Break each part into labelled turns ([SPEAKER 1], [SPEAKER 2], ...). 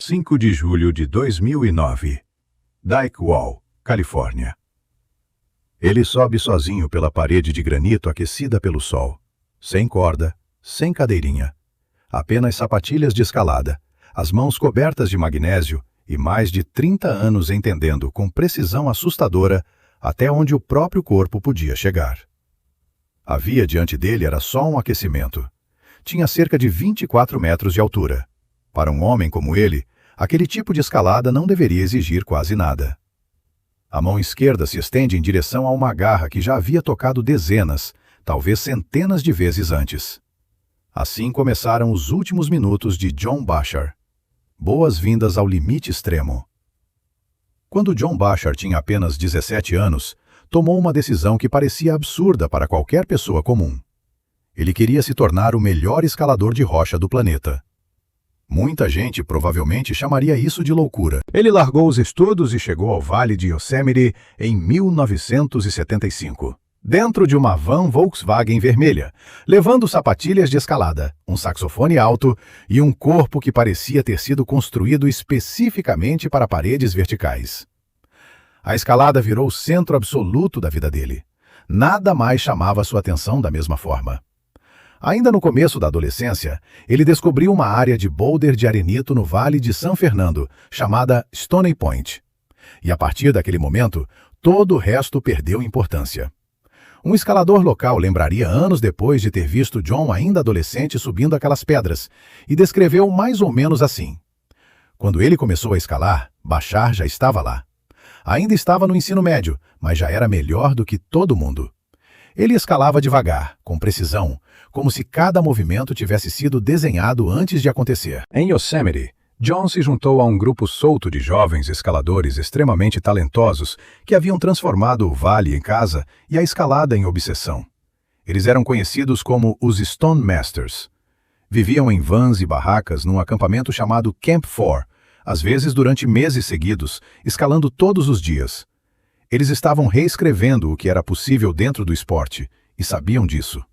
[SPEAKER 1] 5 de julho de 2009. Dyke Wall, Califórnia. Ele sobe sozinho pela parede de granito aquecida pelo sol. Sem corda, sem cadeirinha. Apenas sapatilhas de escalada, as mãos cobertas de magnésio e mais de 30 anos entendendo com precisão assustadora até onde o próprio corpo podia chegar. A via diante dele era só um aquecimento. Tinha cerca de 24 metros de altura. Para um homem como ele, aquele tipo de escalada não deveria exigir quase nada. A mão esquerda se estende em direção a uma garra que já havia tocado dezenas, talvez centenas de vezes antes. Assim começaram os últimos minutos de John Bashar. Boas-vindas ao limite extremo. Quando John Bashar tinha apenas 17 anos, tomou uma decisão que parecia absurda para qualquer pessoa comum. Ele queria se tornar o melhor escalador de rocha do planeta. Muita gente provavelmente chamaria isso de loucura. Ele largou os estudos e chegou ao Vale de Yosemite em 1975, dentro de uma van Volkswagen vermelha, levando sapatilhas de escalada, um saxofone alto e um corpo que parecia ter sido construído especificamente para paredes verticais. A escalada virou o centro absoluto da vida dele. Nada mais chamava sua atenção da mesma forma. Ainda no começo da adolescência, ele descobriu uma área de boulder de arenito no Vale de San Fernando, chamada Stony Point. E a partir daquele momento, todo o resto perdeu importância. Um escalador local lembraria anos depois de ter visto John ainda adolescente subindo aquelas pedras, e descreveu mais ou menos assim. Quando ele começou a escalar, Bashar já estava lá. Ainda estava no ensino médio, mas já era melhor do que todo mundo. Ele escalava devagar, com precisão, como se cada movimento tivesse sido desenhado antes de acontecer. Em Yosemite, John se juntou a um grupo solto de jovens escaladores extremamente talentosos que haviam transformado o vale em casa e a escalada em obsessão. Eles eram conhecidos como os Stone Masters. Viviam em vans e barracas num acampamento chamado Camp 4, às vezes durante meses seguidos, escalando todos os dias. Eles estavam reescrevendo o que era possível dentro do esporte, e sabiam disso.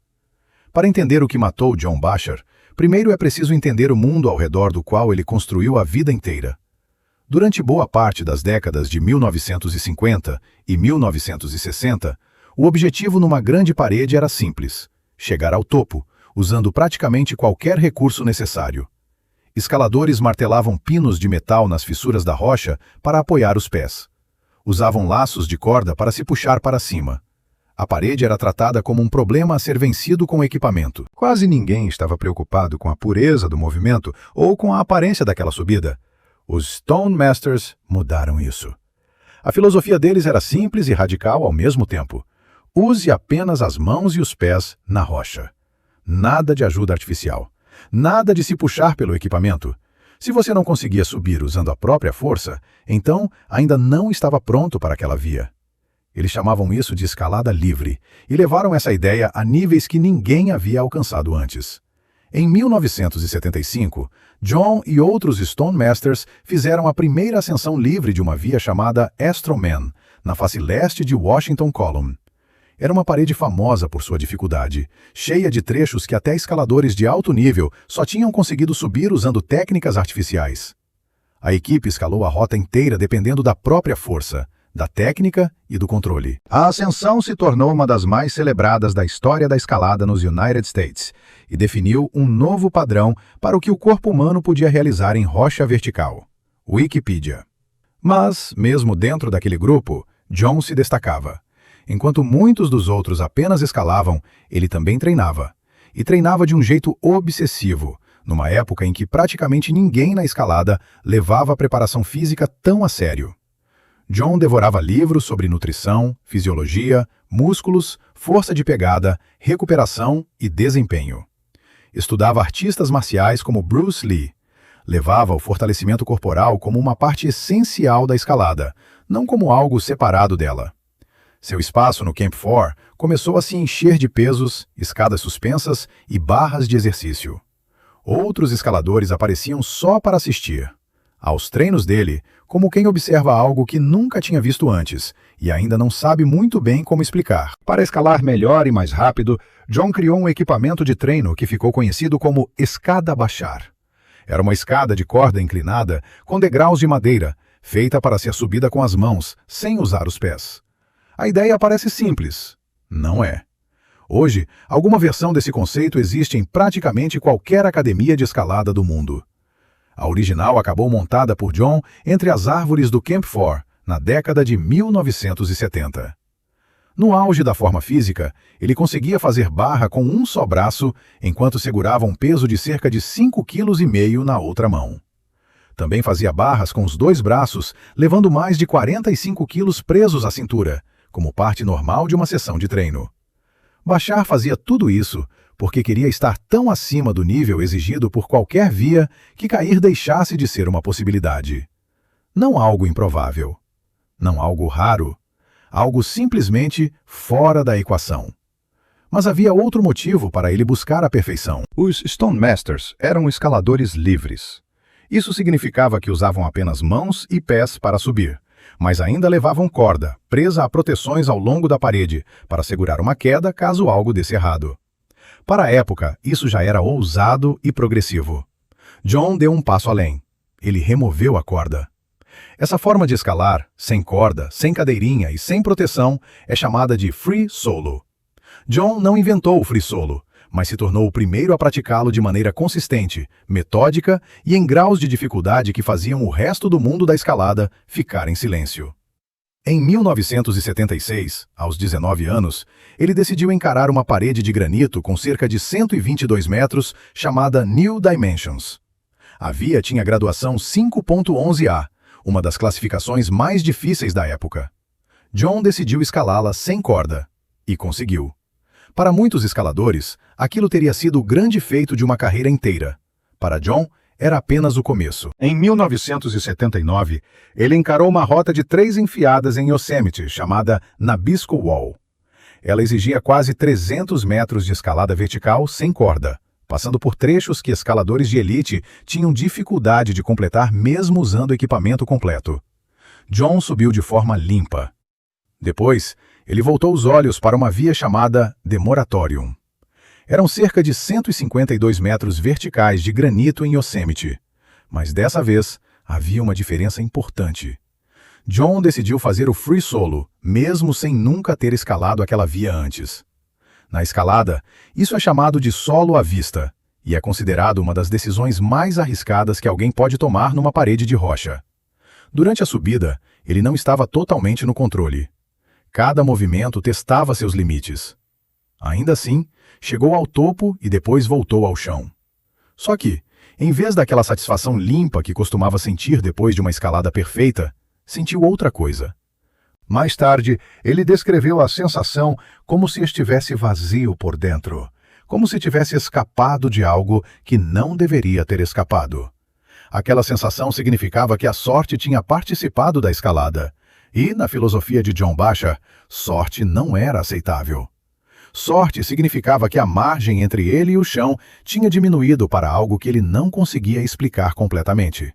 [SPEAKER 1] Para entender o que matou John Bashar, primeiro é preciso entender o mundo ao redor do qual ele construiu a vida inteira. Durante boa parte das décadas de 1950 e 1960, o objetivo numa grande parede era simples: chegar ao topo, usando praticamente qualquer recurso necessário. Escaladores martelavam pinos de metal nas fissuras da rocha para apoiar os pés. Usavam laços de corda para se puxar para cima. A parede era tratada como um problema a ser vencido com equipamento. Quase ninguém estava preocupado com a pureza do movimento ou com a aparência daquela subida. Os Stone Masters mudaram isso. A filosofia deles era simples e radical ao mesmo tempo. Use apenas as mãos e os pés na rocha. Nada de ajuda artificial. Nada de se puxar pelo equipamento. Se você não conseguia subir usando a própria força, então ainda não estava pronto para aquela via. Eles chamavam isso de escalada livre e levaram essa ideia a níveis que ninguém havia alcançado antes. Em 1975, John e outros Stone Masters fizeram a primeira ascensão livre de uma via chamada Astro Man, na face leste de Washington Column. Era uma parede famosa por sua dificuldade, cheia de trechos que até escaladores de alto nível só tinham conseguido subir usando técnicas artificiais. A equipe escalou a rota inteira dependendo da própria força, da técnica e do controle. A ascensão se tornou uma das mais celebradas da história da escalada nos United States e definiu um novo padrão para o que o corpo humano podia realizar em rocha vertical. Wikipedia. Mas, mesmo dentro daquele grupo, John se destacava. Enquanto muitos dos outros apenas escalavam, ele também treinava. E treinava de um jeito obsessivo, numa época em que praticamente ninguém na escalada levava a preparação física tão a sério. John devorava livros sobre nutrição, fisiologia, músculos, força de pegada, recuperação e desempenho. Estudava artistas marciais como Bruce Lee. Levava o fortalecimento corporal como uma parte essencial da escalada, não como algo separado dela. Seu espaço no Camp 4 começou a se encher de pesos, escadas suspensas e barras de exercício. Outros escaladores apareciam só para assistir. Aos treinos dele, como quem observa algo que nunca tinha visto antes e ainda não sabe muito bem como explicar. Para escalar melhor e mais rápido, John criou um equipamento de treino que ficou conhecido como escada Bashar. Era uma escada de corda inclinada com degraus de madeira, feita para ser subida com as mãos, sem usar os pés. A ideia parece simples. Não é. Hoje, alguma versão desse conceito existe em praticamente qualquer academia de escalada do mundo. A original acabou montada por John entre as árvores do Camp 4, na década de 1970. No auge da forma física, ele conseguia fazer barra com um só braço, enquanto segurava um peso de cerca de 5,5 kg na outra mão. Também fazia barras com os dois braços, levando mais de 45 quilos presos à cintura, como parte normal de uma sessão de treino. Bashar fazia tudo isso porque queria estar tão acima do nível exigido por qualquer via que cair deixasse de ser uma possibilidade. Não algo improvável. Não algo raro. Algo simplesmente fora da equação. Mas havia outro motivo para ele buscar a perfeição. Os Stone Masters eram escaladores livres. Isso significava que usavam apenas mãos e pés para subir, mas ainda levavam corda, presa a proteções ao longo da parede, para segurar uma queda caso algo desse errado. Para a época, isso já era ousado e progressivo. John deu um passo além. Ele removeu a corda. Essa forma de escalar, sem corda, sem cadeirinha e sem proteção, é chamada de free solo. John não inventou o free solo, mas se tornou o primeiro a praticá-lo de maneira consistente, metódica e em graus de dificuldade que faziam o resto do mundo da escalada ficar em silêncio. Em 1976, aos 19 anos, ele decidiu encarar uma parede de granito com cerca de 122 metros, chamada New Dimensions. A via tinha graduação 5.11a, uma das classificações mais difíceis da época. John decidiu escalá-la sem corda, e conseguiu. Para muitos escaladores, aquilo teria sido o grande feito de uma carreira inteira. Para John, era apenas o começo. Em 1979, ele encarou uma rota de 3 enfiadas em Yosemite, chamada Nabisco Wall. Ela exigia quase 300 metros de escalada vertical sem corda, passando por trechos que escaladores de elite tinham dificuldade de completar mesmo usando equipamento completo. John subiu de forma limpa. Depois, ele voltou os olhos para uma via chamada The Moratorium. Eram cerca de 152 metros verticais de granito em Yosemite, mas dessa vez havia uma diferença importante. John decidiu fazer o free solo, mesmo sem nunca ter escalado aquela via antes. Na escalada, isso é chamado de solo à vista, e é considerado uma das decisões mais arriscadas que alguém pode tomar numa parede de rocha. Durante a subida, ele não estava totalmente no controle. Cada movimento testava seus limites. Ainda assim, chegou ao topo e depois voltou ao chão. Só que, em vez daquela satisfação limpa que costumava sentir depois de uma escalada perfeita, sentiu outra coisa. Mais tarde, ele descreveu a sensação como se estivesse vazio por dentro, como se tivesse escapado de algo que não deveria ter escapado. Aquela sensação significava que a sorte tinha participado da escalada, e, na filosofia de John Bashar, sorte não era aceitável. Sorte significava que a margem entre ele e o chão tinha diminuído para algo que ele não conseguia explicar completamente.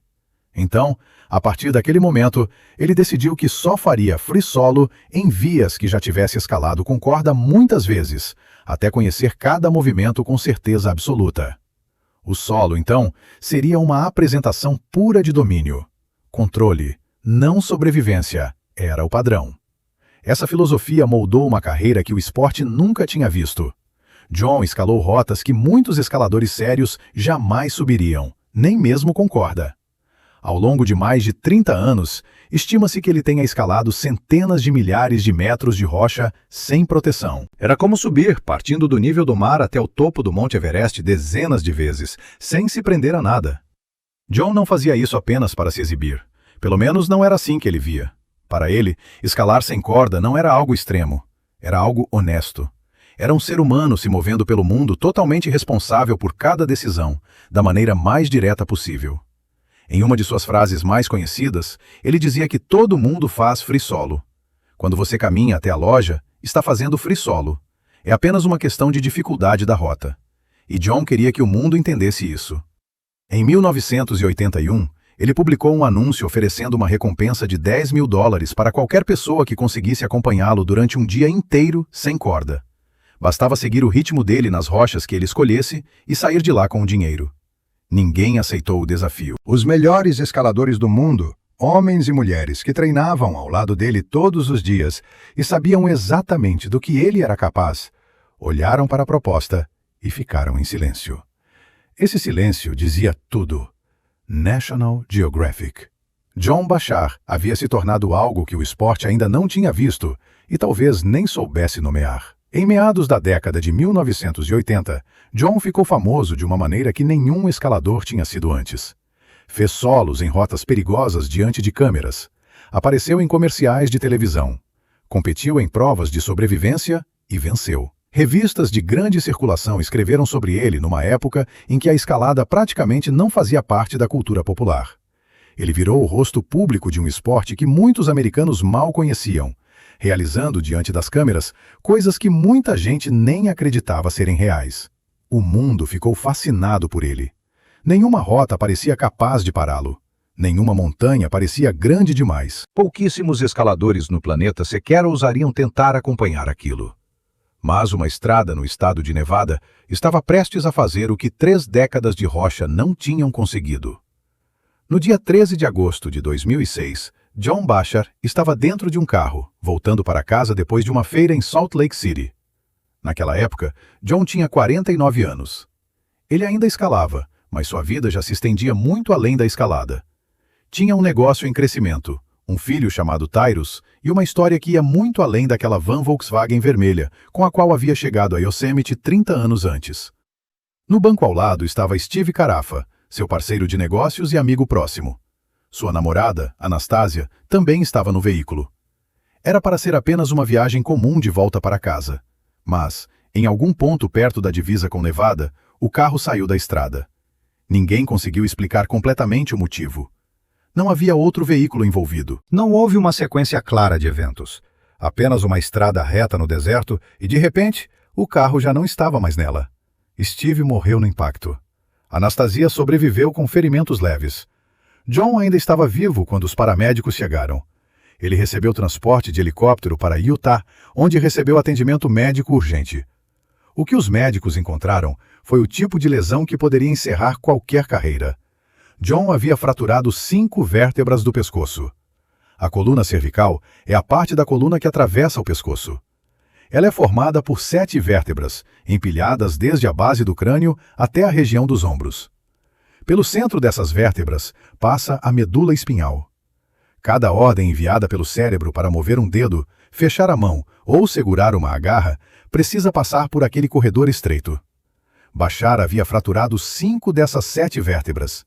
[SPEAKER 1] Então, a partir daquele momento, ele decidiu que só faria free solo em vias que já tivesse escalado com corda muitas vezes, até conhecer cada movimento com certeza absoluta. O solo, então, seria uma apresentação pura de domínio. Controle, não sobrevivência, era o padrão. Essa filosofia moldou uma carreira que o esporte nunca tinha visto. John escalou rotas que muitos escaladores sérios jamais subiriam, nem mesmo com corda. Ao longo de mais de 30 anos, estima-se que ele tenha escalado centenas de milhares de metros de rocha sem proteção. Era como subir, partindo do nível do mar até o topo do Monte Everest dezenas de vezes, sem se prender a nada. John não fazia isso apenas para se exibir. Pelo menos não era assim que ele via. Para ele, escalar sem corda não era algo extremo. Era algo honesto. Era um ser humano se movendo pelo mundo totalmente responsável por cada decisão, da maneira mais direta possível. Em uma de suas frases mais conhecidas, ele dizia que todo mundo faz free solo. Quando você caminha até a loja, está fazendo free solo. É apenas uma questão de dificuldade da rota. E John queria que o mundo entendesse isso. Em 1981, ele publicou um anúncio oferecendo uma recompensa de $10 mil para qualquer pessoa que conseguisse acompanhá-lo durante um dia inteiro sem corda. Bastava seguir o ritmo dele nas rochas que ele escolhesse e sair de lá com o dinheiro. Ninguém aceitou o desafio. Os melhores escaladores do mundo, homens e mulheres que treinavam ao lado dele todos os dias e sabiam exatamente do que ele era capaz, olharam para a proposta e ficaram em silêncio. Esse silêncio dizia tudo. National Geographic. John Bashar havia se tornado algo que o esporte ainda não tinha visto e talvez nem soubesse nomear. Em meados da década de 1980, John ficou famoso de uma maneira que nenhum escalador tinha sido antes. Fez solos em rotas perigosas diante de câmeras. Apareceu em comerciais de televisão. Competiu em provas de sobrevivência e venceu. Revistas de grande circulação escreveram sobre ele numa época em que a escalada praticamente não fazia parte da cultura popular. Ele virou o rosto público de um esporte que muitos americanos mal conheciam, realizando diante das câmeras coisas que muita gente nem acreditava serem reais. O mundo ficou fascinado por ele. Nenhuma rota parecia capaz de pará-lo. Nenhuma montanha parecia grande demais. Pouquíssimos escaladores no planeta sequer ousariam tentar acompanhar aquilo. Mas uma estrada no estado de Nevada estava prestes a fazer o que 3 décadas de rocha não tinham conseguido. No dia 13 de agosto de 2006, John Bashar estava dentro de um carro, voltando para casa depois de uma feira em Salt Lake City. Naquela época, John tinha 49 anos. Ele ainda escalava, mas sua vida já se estendia muito além da escalada. Tinha um negócio em crescimento, um filho chamado Tyrus e uma história que ia muito além daquela van Volkswagen vermelha com a qual havia chegado a Yosemite 30 anos antes. No banco ao lado estava Steve Carafa, seu parceiro de negócios e amigo próximo. Sua namorada, Anastasia, também estava no veículo. Era para ser apenas uma viagem comum de volta para casa. Mas, em algum ponto perto da divisa com Nevada, o carro saiu da estrada. Ninguém conseguiu explicar completamente o motivo. Não havia outro veículo envolvido. Não houve uma sequência clara de eventos. Apenas uma estrada reta no deserto e, de repente, o carro já não estava mais nela. Steve morreu no impacto. Anastasia sobreviveu com ferimentos leves. John ainda estava vivo quando os paramédicos chegaram. Ele recebeu transporte de helicóptero para Utah, onde recebeu atendimento médico urgente. O que os médicos encontraram foi o tipo de lesão que poderia encerrar qualquer carreira. John havia fraturado 5 vértebras do pescoço. A coluna cervical é a parte da coluna que atravessa o pescoço. Ela é formada por 7 vértebras, empilhadas desde a base do crânio até a região dos ombros. Pelo centro dessas vértebras passa a medula espinhal. Cada ordem enviada pelo cérebro para mover um dedo, fechar a mão ou segurar uma agarra precisa passar por aquele corredor estreito. Bashar havia fraturado 5 dessas 7 vértebras.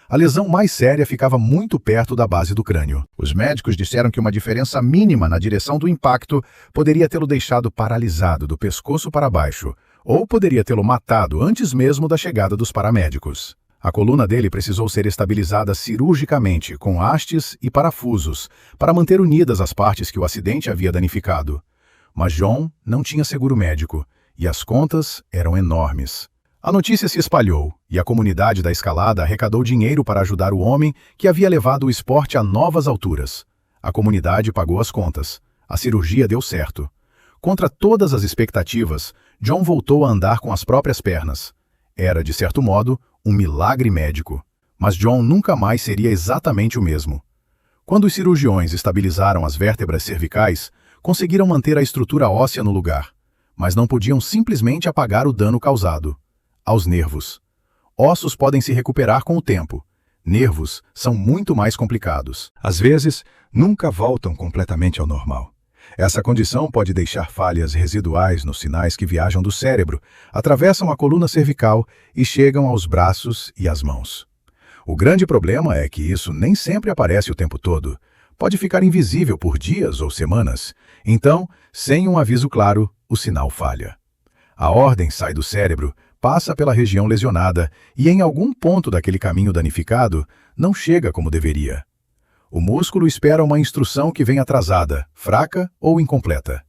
[SPEAKER 1] A lesão mais séria ficava muito perto da base do crânio. Os médicos disseram que uma diferença mínima na direção do impacto poderia tê-lo deixado paralisado do pescoço para baixo, ou poderia tê-lo matado antes mesmo da chegada dos paramédicos. A coluna dele precisou ser estabilizada cirurgicamente com hastes e parafusos para manter unidas as partes que o acidente havia danificado. Mas John não tinha seguro médico e as contas eram enormes. A notícia se espalhou e a comunidade da escalada arrecadou dinheiro para ajudar o homem que havia levado o esporte a novas alturas. A comunidade pagou as contas. A cirurgia deu certo. Contra todas as expectativas, John voltou a andar com as próprias pernas. Era, de certo modo, um milagre médico. Mas John nunca mais seria exatamente o mesmo. Quando os cirurgiões estabilizaram as vértebras cervicais, conseguiram manter a estrutura óssea no lugar, mas não podiam simplesmente apagar o dano causado. Aos nervos. Ossos podem se recuperar com o tempo. Nervos são muito mais complicados. Às vezes, nunca voltam completamente ao normal. Essa condição pode deixar falhas residuais nos sinais que viajam do cérebro, atravessam a coluna cervical e chegam aos braços e às mãos. O grande problema é que isso nem sempre aparece o tempo todo. Pode ficar invisível por dias ou semanas. Então, sem um aviso claro, o sinal falha. A ordem sai do cérebro, passa pela região lesionada e em algum ponto daquele caminho danificado, não chega como deveria. O músculo espera uma instrução que vem atrasada, fraca ou incompleta.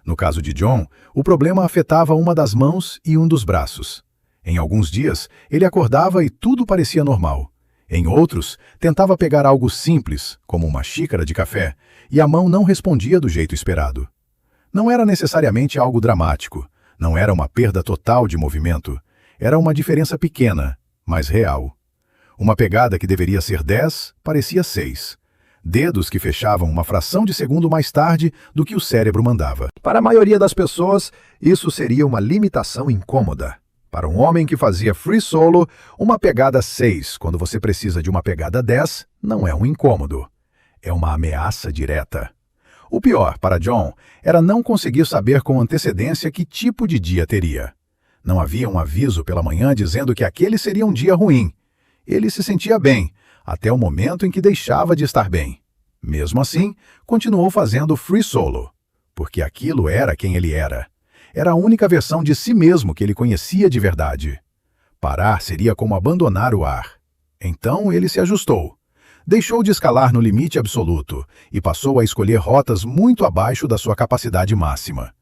[SPEAKER 1] No caso de John, o problema afetava uma das mãos e um dos braços. Em alguns dias, ele acordava e tudo parecia normal. Em outros, tentava pegar algo simples, como uma xícara de café, e a mão não respondia do jeito esperado. Não era necessariamente algo dramático, não era uma perda total de movimento, era uma diferença pequena, mas real. Uma pegada que deveria ser 10 parecia 6. Dedos que fechavam uma fração de segundo mais tarde do que o cérebro mandava. Para a maioria das pessoas, isso seria uma limitação incômoda. Para um homem que fazia free solo, uma pegada 6, quando você precisa de uma pegada 10, não é um incômodo. É uma ameaça direta. O pior, para John, era não conseguir saber com antecedência que tipo de dia teria. Não havia um aviso pela manhã dizendo que aquele seria um dia ruim. Ele se sentia bem, até o momento em que deixava de estar bem. Mesmo assim, continuou fazendo free solo, porque aquilo era quem ele era. Era a única versão de si mesmo que ele conhecia de verdade. Parar seria como abandonar o ar. Então ele se ajustou. Deixou de escalar no limite absoluto e passou a escolher rotas muito abaixo da sua capacidade máxima.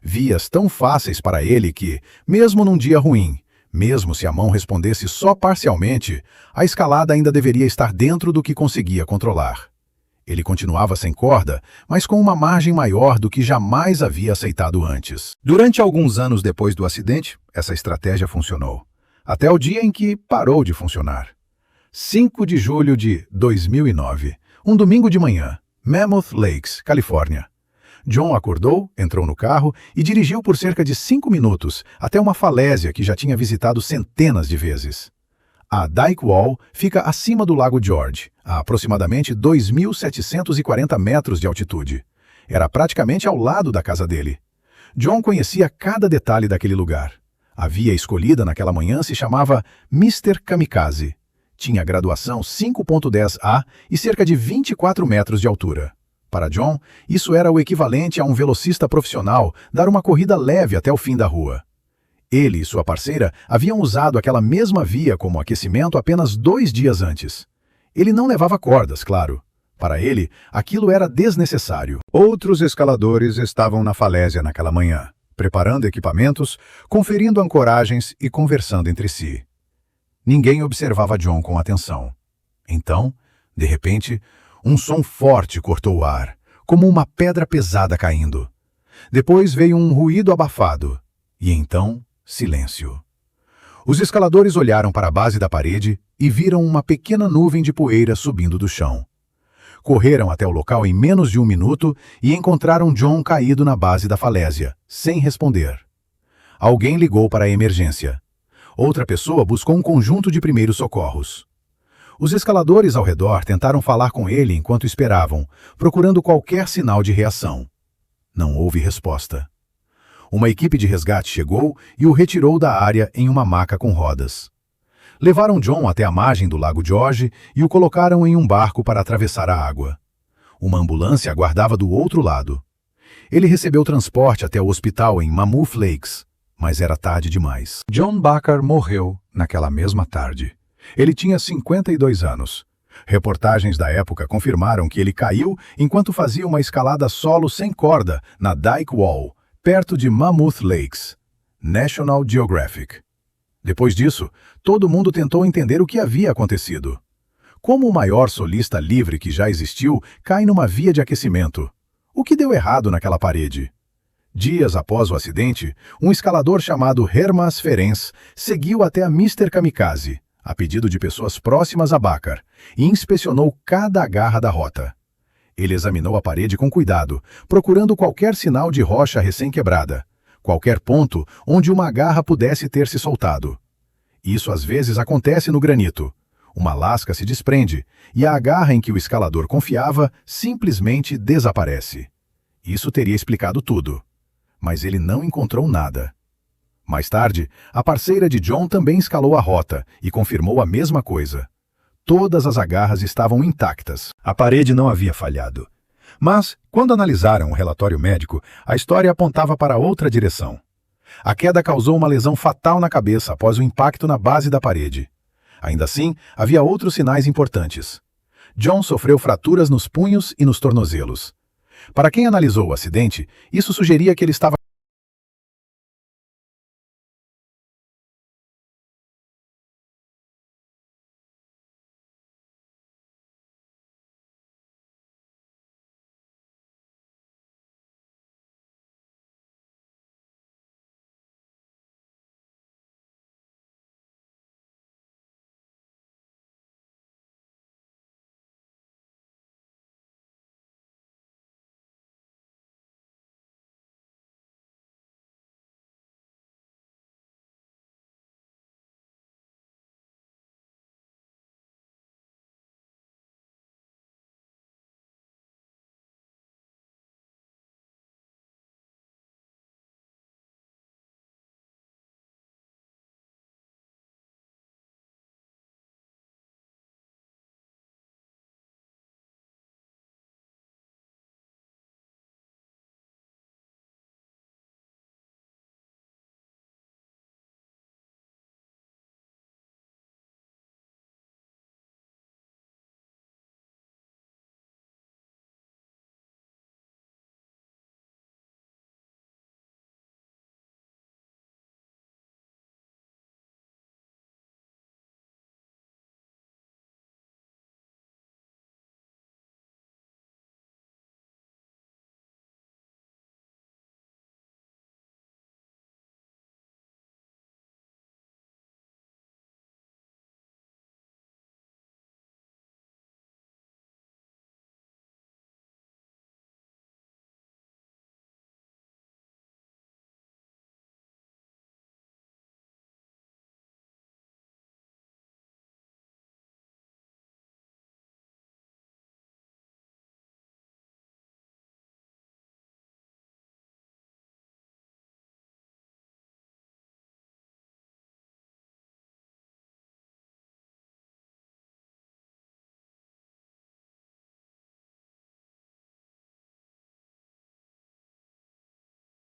[SPEAKER 1] Vias tão fáceis para ele que, mesmo num dia ruim, mesmo se a mão respondesse só parcialmente, a escalada ainda deveria estar dentro do que conseguia controlar. Ele continuava sem corda, mas com uma margem maior do que jamais havia aceitado antes. Durante alguns anos depois do acidente, essa estratégia funcionou. Até o dia em que parou de funcionar. 5 de julho de 2009, um domingo de manhã, Mammoth Lakes, Califórnia. John acordou, entrou no carro e dirigiu por cerca de 5 minutos até uma falésia que já tinha visitado centenas de vezes. A Dyke Wall fica acima do Lago George, a aproximadamente 2.740 metros de altitude. Era praticamente ao lado da casa dele. John conhecia cada detalhe daquele lugar. A via escolhida naquela manhã se chamava Mr. Kamikaze. Tinha graduação 5.10A e cerca de 24 metros de altura. Para John, isso era o equivalente a um velocista profissional dar uma corrida leve até o fim da rua. Ele e sua parceira haviam usado aquela mesma via como aquecimento apenas 2 dias antes. Ele não levava cordas, claro. Para ele, aquilo era desnecessário. Outros escaladores estavam na falésia naquela manhã, preparando equipamentos, conferindo ancoragens e conversando entre si. Ninguém observava John com atenção. Então, de repente, um som forte cortou o ar, como uma pedra pesada caindo. Depois veio um ruído abafado, e então, silêncio. Os escaladores olharam para a base da parede e viram uma pequena nuvem de poeira subindo do chão. Correram até o local em menos de 1 minuto e encontraram John caído na base da falésia, sem responder. Alguém ligou para a emergência. Outra pessoa buscou um conjunto de primeiros socorros. Os escaladores ao redor tentaram falar com ele enquanto esperavam, procurando qualquer sinal de reação. Não houve resposta. Uma equipe de resgate chegou e o retirou da área em uma maca com rodas. Levaram John até a margem do Lago George e o colocaram em um barco para atravessar a água. Uma ambulância aguardava do outro lado. Ele recebeu transporte até o hospital em Mammoth Lakes, mas era tarde demais. John Bacar morreu naquela mesma tarde. Ele tinha 52 anos. Reportagens da época confirmaram que ele caiu enquanto fazia uma escalada solo sem corda na Dyke Wall, perto de Mammoth Lakes. National Geographic. Depois disso, todo mundo tentou entender o que havia acontecido. Como o maior solista livre que já existiu cai numa via de aquecimento? O que deu errado naquela parede? Dias após o acidente, um escalador chamado Hermas Ferenc seguiu até a Mr. Kamikaze, a pedido de pessoas próximas a Bacar, e inspecionou cada agarra da rota. Ele examinou a parede com cuidado, procurando qualquer sinal de rocha recém-quebrada, qualquer ponto onde uma agarra pudesse ter se soltado. Isso às vezes acontece no granito. Uma lasca se desprende, e a agarra em que o escalador confiava simplesmente desaparece. Isso teria explicado tudo. Mas ele não encontrou nada. Mais tarde, a parceira de John também escalou a rota e confirmou a mesma coisa. Todas as agarras estavam intactas. A parede não havia falhado. Mas, quando analisaram o relatório médico, a história apontava para outra direção. A queda causou uma lesão fatal na cabeça após o impacto na base da parede. Ainda assim, havia outros sinais importantes. John sofreu fraturas nos punhos e nos tornozelos. Para quem analisou o acidente, isso sugeria que ele estava